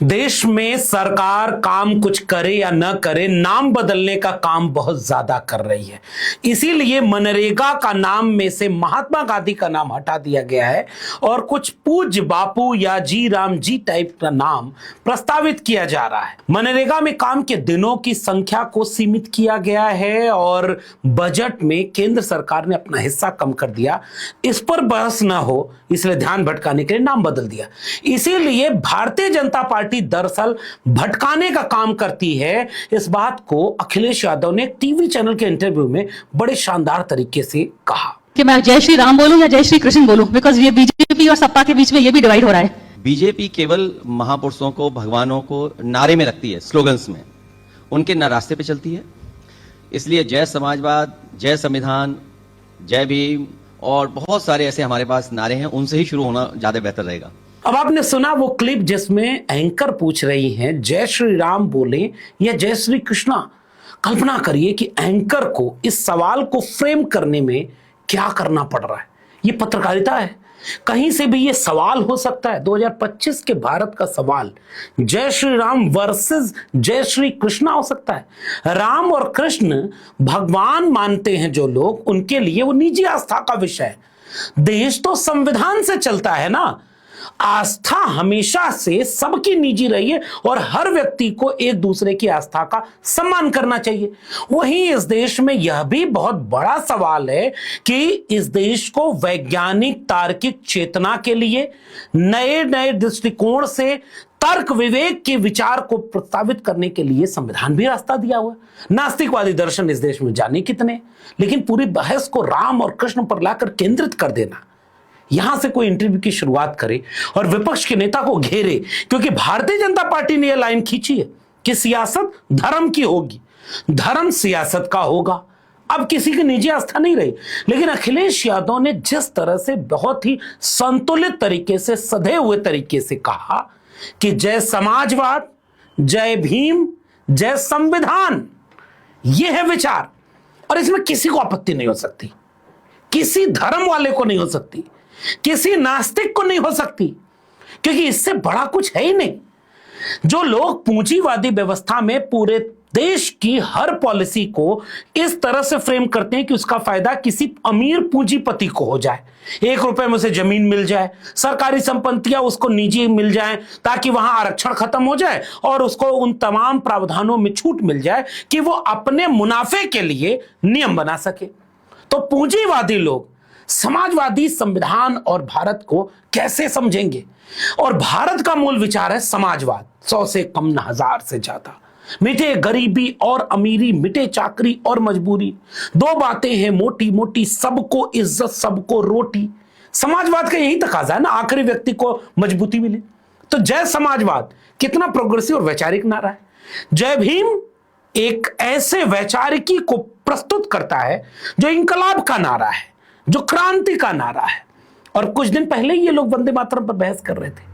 देश में सरकार काम कुछ करे या न करे, नाम बदलने का काम बहुत ज्यादा कर रही है। इसीलिए मनरेगा का नाम में से महात्मा गांधी का नाम हटा दिया गया है और कुछ पूज्य बापू या जी राम जी टाइप का नाम प्रस्तावित किया जा रहा है। मनरेगा में काम के दिनों की संख्या को सीमित किया गया है और बजट में केंद्र सरकार ने अपना हिस्सा कम कर दिया। इस पर बहस न हो इसलिए ध्यान भटकाने के लिए नाम बदल दिया। इसीलिए भारतीय जनता पार्टी दरअसल भटकाने का काम करती है। इस बात को अखिलेश यादव ने एक टीवी चैनल के इंटरव्यू में बड़े शानदार तरीके से कहा कि मैं जय श्री राम बोलूं या जय श्री कृष्ण बोलूं, बिकॉज ये बीजेपी और सपा के बीच में ये भी डिवाइड हो रहा है। बीजेपी केवल महापुरुषों को, भगवानों को नारे में रखती है, स्लोगन्स में, उनके न रास्ते पे चलती है। इसलिए जय समाजवाद, जय संविधान, जय भीम और बहुत सारे ऐसे हमारे पास नारे हैं, उनसे ही शुरू होना ज्यादा बेहतर रहेगा। अब आपने सुना वो क्लिप जिसमें एंकर पूछ रही हैं जय श्री राम बोले या जय श्री कृष्णा। कल्पना करिए कि एंकर को इस सवाल को फ्रेम करने में क्या करना पड़ रहा है। ये पत्रकारिता है। कहीं से भी ये सवाल हो सकता है। 2025 के भारत का सवाल जय श्री राम वर्सेस जय श्री कृष्णा हो सकता है। राम और कृष्ण भगवान मानते हैं जो लोग, उनके लिए वो निजी आस्था का विषय है। देश तो संविधान से चलता है ना। आस्था हमेशा से सबकी निजी रही है और हर व्यक्ति को एक दूसरे की आस्था का सम्मान करना चाहिए। वहीं इस देश में यह भी बहुत बड़ा सवाल है कि इस देश को वैज्ञानिक तार्किक चेतना के लिए नए नए दृष्टिकोण से तर्क विवेक के विचार को प्रस्तावित करने के लिए संविधान भी रास्ता दिया हुआ है। नास्तिकवादी दर्शन इस देश में जाने कितने, लेकिन पूरी बहस को राम और कृष्ण पर लाकर केंद्रित कर देना, यहां से कोई इंटरव्यू की शुरुआत करे और विपक्ष के नेता को घेरे, क्योंकि भारतीय जनता पार्टी ने यह लाइन खींची है कि सियासत धर्म की होगी, धर्म सियासत का होगा। अब किसी की निजी आस्था नहीं रही। लेकिन अखिलेश यादव ने जिस तरह से बहुत ही संतुलित तरीके से, सधे हुए तरीके से कहा कि जय समाजवाद, जय भीम, जय संविधान, यह है विचार, और इसमें किसी को आपत्ति नहीं हो सकती, किसी धर्म वाले को नहीं हो सकती, किसी नास्तिक को नहीं हो सकती, क्योंकि इससे बड़ा कुछ है ही नहीं। जो लोग पूंजीवादी व्यवस्था में पूरे देश की हर पॉलिसी को इस तरह से फ्रेम करते हैं कि उसका फायदा किसी अमीर पूंजीपति को हो जाए, 1 रुपए में उसे जमीन मिल जाए, सरकारी संपत्तियां उसको निजी मिल जाएं, ताकि वहां आरक्षण खत्म हो जाए और उसको उन तमाम प्रावधानों में छूट मिल जाए कि वो अपने मुनाफे के लिए नियम बना सके। तो पूंजीवादी लोग समाजवादी संविधान और भारत को कैसे समझेंगे? और भारत का मूल विचार है समाजवाद, 100 से कम न 1000 से ज्यादा। मिटे गरीबी और अमीरी, मिटे चाकरी और मजबूरी, 2 बातें हैं मोटी मोटी, सबको इज्जत सबको रोटी। समाजवाद का यही तकाजा है ना, आखिरी व्यक्ति को मजबूती मिले। तो जय समाजवाद कितना प्रोग्रेसिव और वैचारिक नारा है। जय भीम एक ऐसे वैचारिकी को प्रस्तुत करता है जो इंकलाब का नारा है, जो क्रांति का नारा है। और कुछ दिन पहले ये लोग वंदे मातरम पर बहस कर रहे थे।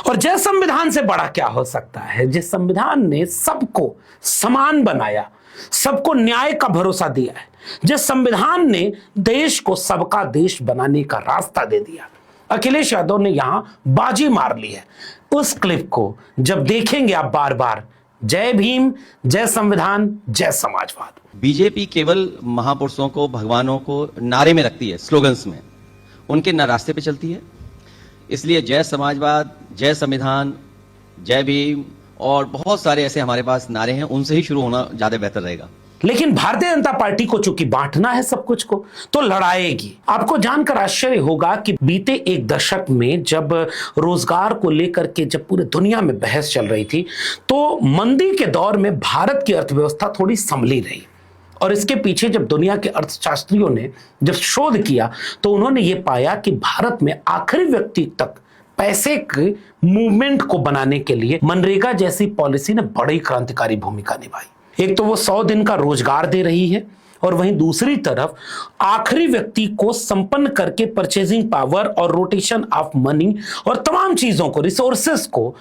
और जय संविधान से बड़ा क्या हो सकता है, जिस संविधान ने सबको समान बनाया, सबको न्याय का भरोसा दिया है, जिस संविधान ने देश को सबका देश बनाने का रास्ता दे दिया। अखिलेश यादव ने यहां बाजी मार ली है। उस क्लिप को जब देखेंगे आप बार बार, जय भीम, जय संविधान, जय समाजवाद। बीजेपी केवल महापुरुषों को, भगवानों को नारे में रखती है, स्लोगन्स में, उनके न रास्ते पे चलती है। इसलिए जय समाजवाद, जय संविधान, जय भीम और बहुत सारे ऐसे हमारे पास नारे हैं, उनसे ही शुरू होना ज्यादा बेहतर रहेगा। लेकिन भारतीय जनता पार्टी को चूंकि बांटना है सब कुछ को, तो लड़ाएगी। आपको जानकर आश्चर्य होगा कि बीते 1 दशक में जब रोजगार को लेकर के जब पूरी दुनिया में बहस चल रही थी, तो मंदी के दौर में भारत की अर्थव्यवस्था थोड़ी संभली रही। और इसके पीछे जब दुनिया के अर्थशास्त्रियों ने जब शोध किया, तो उन्होंने ये पाया कि भारत में आखिरी व्यक्ति तक पैसे के मूवमेंट को बनाने के लिए मनरेगा जैसी पॉलिसी ने बड़ी क्रांतिकारी भूमिका निभाई। एक तो वो 100 दिन का रोजगार दे रही है, और वहीं दूसरी तरफ आखिरी व्यक्ति को संपन्न करके परचेजिंग पावर और रोटेशन ऑफ मनी और तमाम चीजों को, रिसोर्सेस को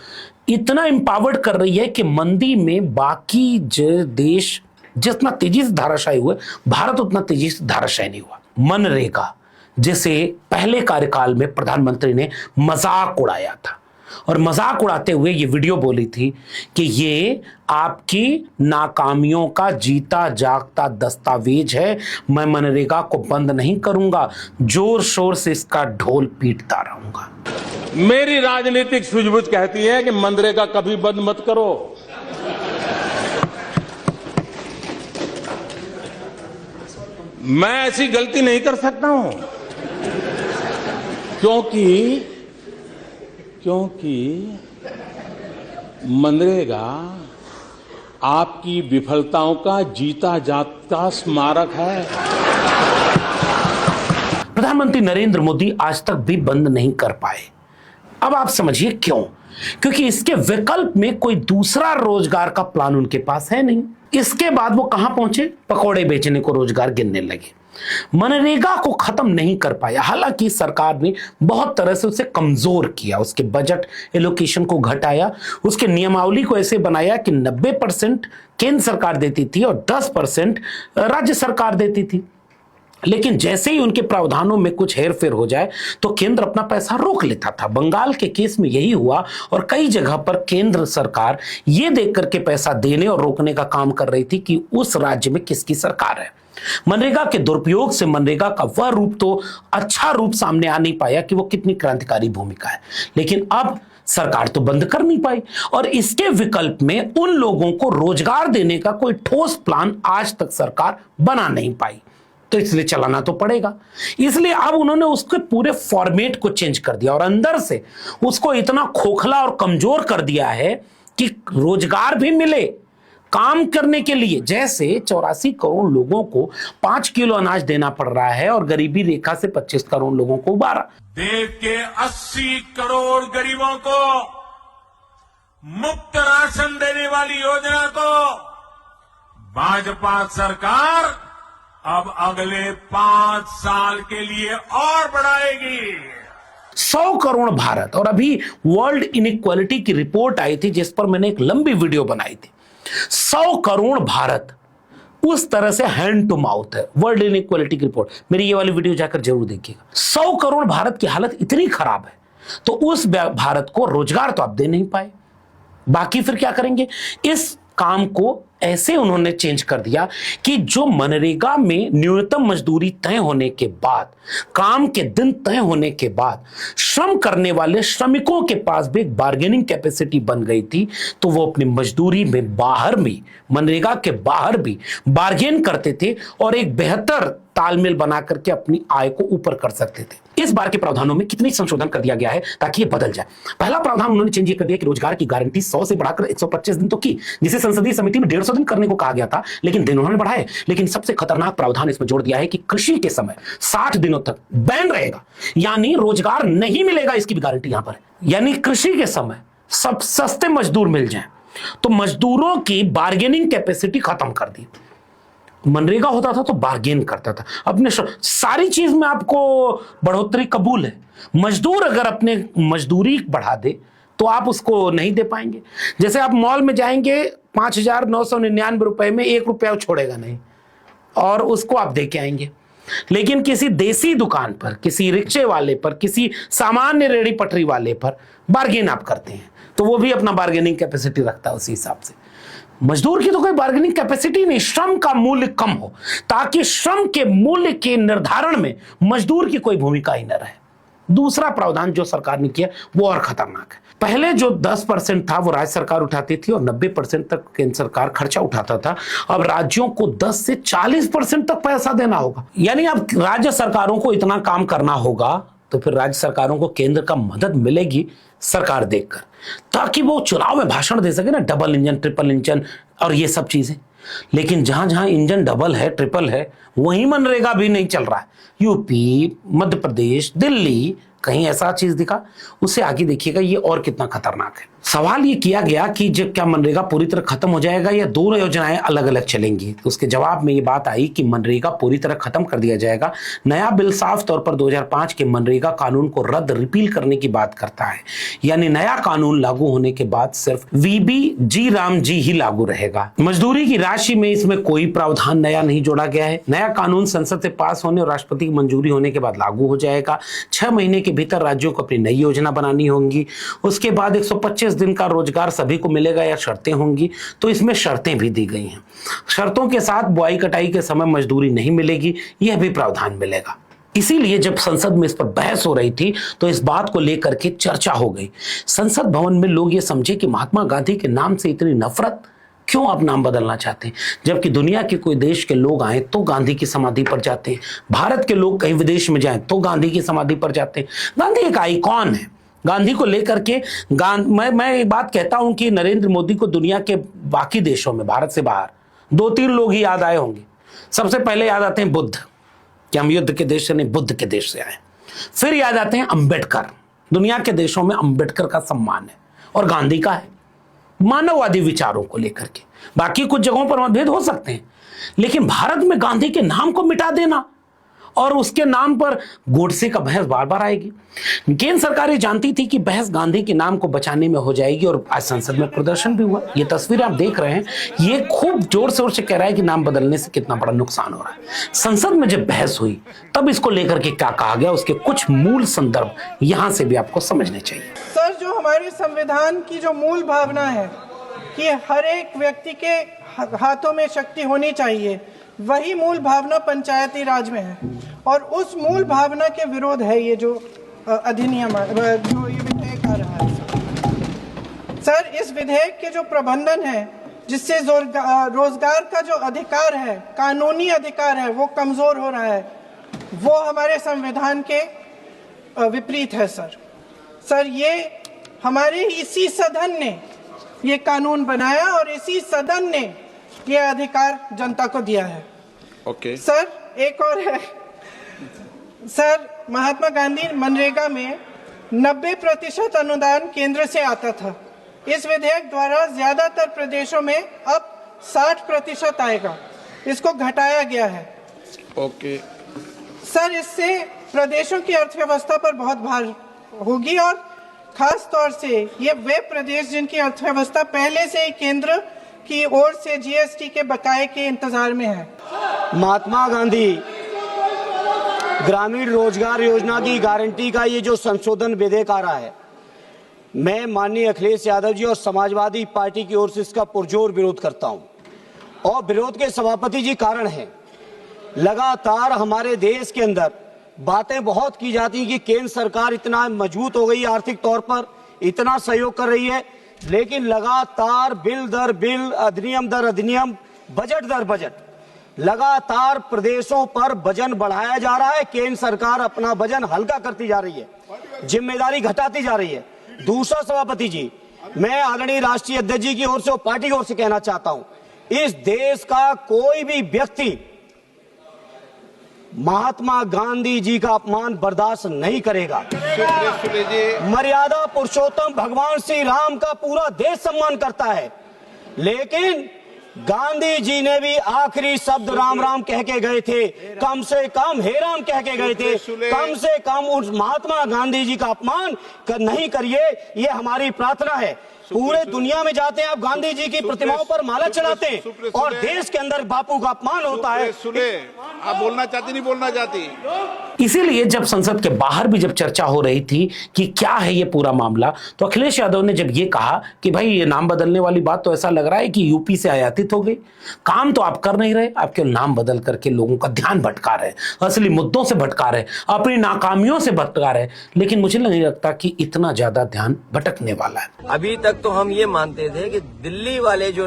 इतना एम्पावर्ड कर रही है कि मंदी में बाकी देश जितना तेजी से धाराशायी हुए, भारत उतना तेजी से धाराशायी नहीं हुआ। मनरेगा जिसे पहले कार्यकाल में प्रधानमंत्री ने मजाक उड़ाया था, और मजाक उड़ाते हुए ये वीडियो बोली थी कि ये आपकी नाकामियों का जीता जागता दस्तावेज है, मैं मनरेगा को बंद नहीं करूंगा, जोर शोर से इसका ढोल पीटता रहूंगा। मेरी राजनीतिक सूझबूझ कहती है कि मनरेगा कभी बंद मत करो। मैं ऐसी गलती नहीं कर सकता हूं क्योंकि मनरेगा आपकी विफलताओं का जीता जागता स्मारक है। प्रधानमंत्री नरेंद्र मोदी आज तक भी बंद नहीं कर पाए। अब आप समझिए क्यों? क्योंकि इसके विकल्प में कोई दूसरा रोजगार का प्लान उनके पास है नहीं। इसके बाद वो कहां पहुंचे? पकौड़े बेचने को रोजगार गिनने लगे। मनरेगा को खत्म नहीं कर पाया। हालांकि सरकार ने बहुत तरह से उसे कमजोर किया, उसके बजट एलोकेशन को घटाया, उसके नियमावली को ऐसे बनाया कि 90% केंद्र सरकार देती थी और 10% राज्य सरकार देती थी। लेकिन जैसे ही उनके प्रावधानों में कुछ हेरफेर हो जाए तो केंद्र अपना पैसा रोक लेता था। बंगाल के केस में यही हुआ और कई जगह पर केंद्र सरकार ये देख करके पैसा देने और रोकने का काम कर रही थी कि उस राज्य में किसकी सरकार है। मनरेगा के दुरुपयोग से मनरेगा का वह रूप तो अच्छा रूप सामने आ नहीं पाया कि वो कितनी क्रांतिकारी भूमिका है, लेकिन अब सरकार तो बंद कर नहीं पाई और इसके विकल्प में उन लोगों को रोजगार देने का कोई ठोस प्लान आज तक सरकार बना नहीं पाई। तो इसलिए चलाना तो पड़ेगा। इसलिए अब उन्होंने उसके पूरे फॉर्मेट को चेंज कर दिया और अंदर से उसको इतना खोखला और कमजोर कर दिया है कि रोजगार भी मिले काम करने के लिए। जैसे 84 करोड़ लोगों को 5 किलो अनाज देना पड़ रहा है और गरीबी रेखा से 25 करोड़ लोगों को उबारा। देश के 80 करोड़ गरीबों को मुफ्त राशन देने वाली योजना को भाजपा सरकार अब अगले 5 साल के लिए और बढ़ाएगी। 100 करोड़ भारत। और अभी वर्ल्ड इनइक्वालिटी की रिपोर्ट आई थी जिस पर मैंने एक लंबी वीडियो बनाई थी। 100 करोड़ भारत उस तरह से हैंड टू माउथ है वर्ल्ड इनइक्वालिटी की रिपोर्ट। मेरी ये वाली वीडियो जाकर जरूर देखिएगा। 100 करोड़ भारत की हालत इतनी खराब है तो उस भारत को रोजगार तो आप दे नहीं पाए, बाकी फिर क्या करेंगे? इस काम को ऐसे उन्होंने चेंज कर दिया कि जो मनरेगा में न्यूनतम मजदूरी तय होने के बाद, काम के दिन तय होने के बाद श्रम करने वाले श्रमिकों के पास भी एक बार्गेनिंग कैपेसिटी बन गई थी, तो वो अपनी मजदूरी में बाहर भी, मनरेगा के बाहर भी बार्गेन करते थे और एक बेहतर तालमेल बना करके अपनी आय को ऊपर कर सकते थे। इस बार के प्रावधानों में कितनी संशोधन कर दिया गया है ताकि ये बदल जाए। पहला प्रावधान उन्होंने चेंज कर दिया कि रोजगार की गारंटी 100 से बढ़ाकर 125 दिन तो की, जिसे संसदीय समिति में 150 दिन करने को कहा गया था, लेकिन दिन उन्होंने बढ़ाए। लेकिन सबसे खतरनाक प्रावधान इसमें जोड़ दिया है कि कृषि के समय 60 दिनों तक बैन रहेगा, यानी रोजगार नहीं मिलेगा, इसकी भी गारंटी यहां पर है। यानी कृषि के समय सब सस्ते मजदूर मिल जाए, तो मजदूरों की बार्गेनिंग कैपेसिटी खत्म कर दी। मनरेगा होता था तो बार्गेन करता था अपने सारी चीज में, आपको बढ़ोतरी कबूल है। मजदूर अगर अपने मजदूरी बढ़ा दे तो आप उसको नहीं दे पाएंगे। जैसे आप मॉल में जाएंगे 5,999 रुपए में 1 रुपया छोड़ेगा नहीं और उसको आप दे के आएंगे, लेकिन किसी देसी दुकान पर, किसी रिक्शे वाले पर, किसी सामान्य रेड़ी पटरी वाले पर बार्गेन आप करते हैं तो वो भी अपना बार्गेनिंग कैपेसिटी रखता है उसी हिसाब से। मजदूर की तो कोई बार्गेनिंग कैपेसिटी नहीं, श्रम का मूल्य कम हो ताकि श्रम के मूल्य के निर्धारण में मजदूर की कोई भूमिका ही न रहे। दूसरा प्रावधान जो सरकार ने किया वो और खतरनाक है। पहले जो 10% था वो राज्य सरकार उठाती थी और 90% तक केंद्र सरकार खर्चा उठाता था। अब राज्यों को 10 से 40% तक पैसा देना होगा। यानी अब राज्य सरकारों को इतना काम करना होगा तो फिर राज्य सरकारों को केंद्र का मदद मिलेगी सरकार देखकर, ताकि वो चुनाव में भाषण दे सके ना, डबल इंजन, ट्रिपल इंजन और ये सब चीजें। लेकिन जहां जहां इंजन डबल है, ट्रिपल है, वहीं मनरेगा भी नहीं चल रहा है। यूपी, मध्य प्रदेश, दिल्ली, कहीं ऐसा चीज दिखा। उससे आगे देखिएगा ये और कितना खतरनाक है। सवाल ये किया गया कि जब क्या मनरेगा पूरी तरह खत्म हो जाएगा या दोनों योजनाएं अलग अलग चलेंगी। उसके जवाब में ये बात आई कि मनरेगा पूरी तरह खत्म कर दिया जाएगा। नया बिल साफ तौर पर 2005 के मनरेगा कानून को रद्द, रिपील करने की बात करता है। यानी नया कानून लागू होने के बाद सिर्फ VBG राम जी ही लागू रहेगा। मजदूरी की राशि में इसमें कोई प्रावधान नया नहीं जोड़ा गया है। नया कानून संसद से पास होने और राष्ट्रपति की मंजूरी होने के बाद लागू हो जाएगा। 6 महीने के के भीतर राज्यों को अपनी नई योजना बनानी होंगी। उसके बाद 125 दिन का रोजगार सभी को मिलेगा या शर्तें होंगी, तो इसमें शर्तें भी दी गई हैं। शर्तों के साथ बुआई कटाई के समय मजदूरी नहीं मिलेगी, यह भी प्रावधान मिलेगा। इसीलिए जब संसद में इस पर बहस हो रही थी तो इस बात को लेकर के चर्चा हो गई। संसद भवन में लोग ये समझे कि महात्मा गांधी के नाम से इतनी नफरत, क्यों आप नाम बदलना चाहते हैं? जबकि दुनिया के कोई देश के लोग आए तो गांधी की समाधि पर जाते हैं, भारत के लोग कहीं विदेश में जाएं तो गांधी की समाधि पर जाते हैं। गांधी एक आइकॉन है। गांधी को लेकर के मैं एक बात कहता हूं कि नरेंद्र मोदी को दुनिया के बाकी देशों में, भारत से बाहर 2-3 लोग ही याद आए होंगे। सबसे पहले याद आते हैं बुद्ध, कि हम युद्ध के देश से नहीं, बुद्ध के देश से आए। फिर याद आते हैं अंबेडकर। दुनिया के देशों में अंबेडकर का सम्मान है और गांधी का है, मानववादी विचारों को लेकर के। बाकी कुछ जगहों पर मतभेद हो सकते हैं, लेकिन भारत में गांधी के नाम को मिटा देना और उसके नाम पर गोडसे का बहस बार बार आएगी। केंद्र सरकार ये जानती थी कि बहस गांधी के नाम को बचाने में हो जाएगी और आज संसद में प्रदर्शन भी हुआ। ये तस्वीर आप देख रहे हैं, ये खूब जोर शोर से कह रहा है कि नाम बदलने से कितना बड़ा नुकसान हो रहा है। संसद में जब बहस हुई तब इसको लेकर के क्या कहा गया, उसके कुछ मूल संदर्भ यहां से भी आपको समझने चाहिए। सर, जो हमारे संविधान की जो मूल भावना है कि हर एक व्यक्ति के हाथों में शक्ति होनी चाहिए, वही मूल भावना पंचायती राज में है और उस मूल भावना के विरोध है ये जो अधिनियम, जो ये विधेयक आ रहा है। सर, इस विधेयक के जो प्रबंधन है, जिससे रोजगार का जो अधिकार है, कानूनी अधिकार है, वो कमजोर हो रहा है, वो हमारे संविधान के विपरीत है। सर, ये हमारे इसी सदन ने ये कानून बनाया और इसी सदन ने ये अधिकार जनता को दिया है। ओके। सर, एक और है सर, महात्मा गांधी मनरेगा में 90% अनुदान केंद्र से आता था। इस विधेयक द्वारा ज्यादातर प्रदेशों में अब 60% आएगा, इसको घटाया गया है। ओके। सर, इससे प्रदेशों की अर्थव्यवस्था पर बहुत भार होगी और खास तौर से ये वे प्रदेश जिनकी अर्थव्यवस्था पहले से ही केंद्र की ओर से जीएसटी के बकाये के इंतजार में है। महात्मा गांधी ग्रामीण रोजगार योजना की गारंटी का ये जो संशोधन विधेयक आ रहा है, मैं माननीय अखिलेश यादव जी और समाजवादी पार्टी की ओर से इसका पुरजोर विरोध करता हूं। और विरोध के सभापति जी कारण है, लगातार हमारे देश के अंदर बातें बहुत की जाती हैं कि केंद्र सरकार इतना मजबूत हो गई, आर्थिक तौर पर इतना सहयोग कर रही है, लेकिन लगातार बिल दर बिल, अधिनियम दर अधिनियम, बजट दर बजट, लगातार प्रदेशों पर वजन बढ़ाया जा रहा है। केंद्र सरकार अपना वजन हल्का करती जा रही है, जिम्मेदारी घटाती जा रही है। दूसरा सभापति जी, मैं आदरणीय राष्ट्रीय अध्यक्ष जी की ओर से और पार्टी की ओर से कहना चाहता हूं, इस देश का कोई भी व्यक्ति महात्मा गांधी जी का अपमान बर्दाश्त नहीं करेगा। मर्यादा पुरुषोत्तम भगवान श्री राम का पूरा देश सम्मान करता है, लेकिन गांधी जी ने भी आखिरी शब्द राम राम कह के गए थे, कम से कम हे राम कह के गए थे। कम से कम उस महात्मा गांधी जी का अपमान नहीं करिए, ये हमारी प्रार्थना है। पूरे दुनिया में जाते हैं आप, गांधी जी की प्रतिमाओं पर माला चढ़ाते हैं और देश के अंदर बापू का अपमान होता है। आप बोलना चाहती, नहीं बोलना चाहती? इसीलिए जब संसद के बाहर भी जब चर्चा हो रही थी कि क्या है ये पूरा मामला, तो अखिलेश यादव ने जब ये कहा कि भाई ये नाम बदलने वाली बात तो ऐसा लग रहा है कि यूपी से आयातित हो गई, काम तो आप कर नहीं रहे, आप केवल नाम बदल करके लोगों का ध्यान भटका रहे, असली मुद्दों से भटका रहे, अपनी नाकामियों से भटका रहे। लेकिन मुझे नहीं लगता कि इतना ज्यादा ध्यान भटकने वाला है। अभी तक तो हम ये मानते थे कि दिल्ली वाले जो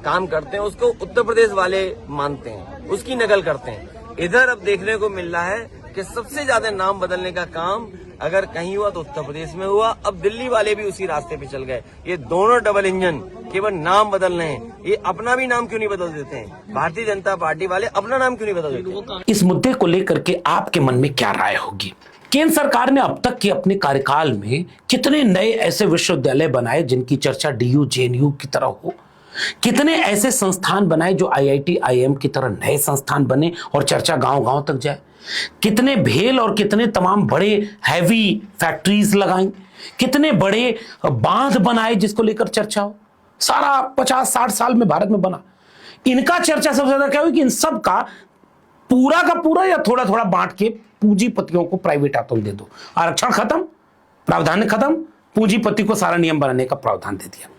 काम करते हैं उसको उत्तर प्रदेश वाले मानते हैं, उसकी नकल करते हैं। इधर अब देखने को मिल रहा है कि सबसे ज्यादा नाम बदलने का काम अगर कहीं हुआ तो उत्तर प्रदेश में हुआ। अब दिल्ली वाले भी उसी रास्ते पे चल गए। ये दोनों डबल इंजन केवल नाम बदल रहे हैं, ये अपना भी नाम क्यों नहीं बदल देते हैं? भारतीय जनता पार्टी वाले अपना नाम क्यों नहीं बदल देते? इस मुद्दे को लेकर के आपके मन में क्या राय होगी? केंद्र सरकार ने अब तक के अपने कार्यकाल में कितने नए ऐसे विश्वविद्यालय बनाए जिनकी चर्चा डीयू जेएनयू की तरह हो? कितने ऐसे संस्थान बनाए जो आईआईटी आईएम की तरह नए संस्थान बने और चर्चा गांव-गांव तक जाए? कितने भेल और कितने तमाम बड़े हैवी फैक्ट्रीज लगाई? कितने बड़े बांध बनाए जिसको लेकर चर्चा हो? सारा 50-60 साल में भारत में बना। इनका चर्चा सबसे ज्यादा क्या हुई कि इन सब का पूरा या थोड़ा थोड़ा बांट के पूंजीपतियों को प्राइवेट हाथों में दे दो, आरक्षण खत्म, प्रावधान खत्म, पूंजीपति को सारा नियम बनाने का प्रावधान दे दिया।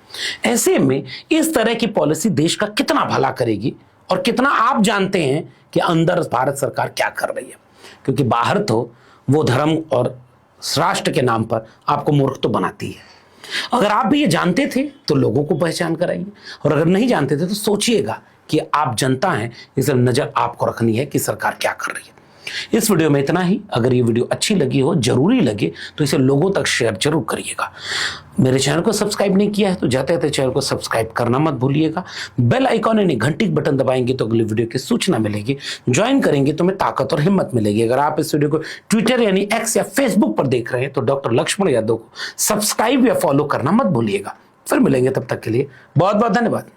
ऐसे में इस तरह की पॉलिसी देश का कितना भला करेगी और कितना आप जानते हैं कि अंदर भारत सरकार क्या कर रही है, क्योंकि बाहर तो वो धर्म और राष्ट्र के नाम पर आपको मूर्ख तो बनाती है। अगर आप भी ये जानते थे तो लोगों को पहचान कराइए, और अगर नहीं जानते थे तो सोचिएगा कि आप जनता हैं, इसलिए नजर आपको रखनी है कि सरकार क्या कर रही है। इस वीडियो में इतना ही। अगर ये वीडियो अच्छी लगी हो, जरूरी लगे, तो इसे लोगों तक शेयर जरूर करिएगा। मेरे चैनल को सब्सक्राइब नहीं किया है तो जाते जाते चैनल को सब्सक्राइब करना मत भूलिएगा। बेल आइकॉन यानी घंटी का बटन दबाएंगे तो अगली वीडियो की सूचना मिलेगी। ज्वाइन करेंगे तो हमें ताकत और हिम्मत मिलेगी। अगर आप इस वीडियो को ट्विटर यानी एक्स या फेसबुक पर देख रहे हैं तो डॉक्टर लक्ष्मण यादव को सब्सक्राइब या फॉलो करना मत भूलिएगा। फिर मिलेंगे, तब तक के लिए बहुत बहुत धन्यवाद।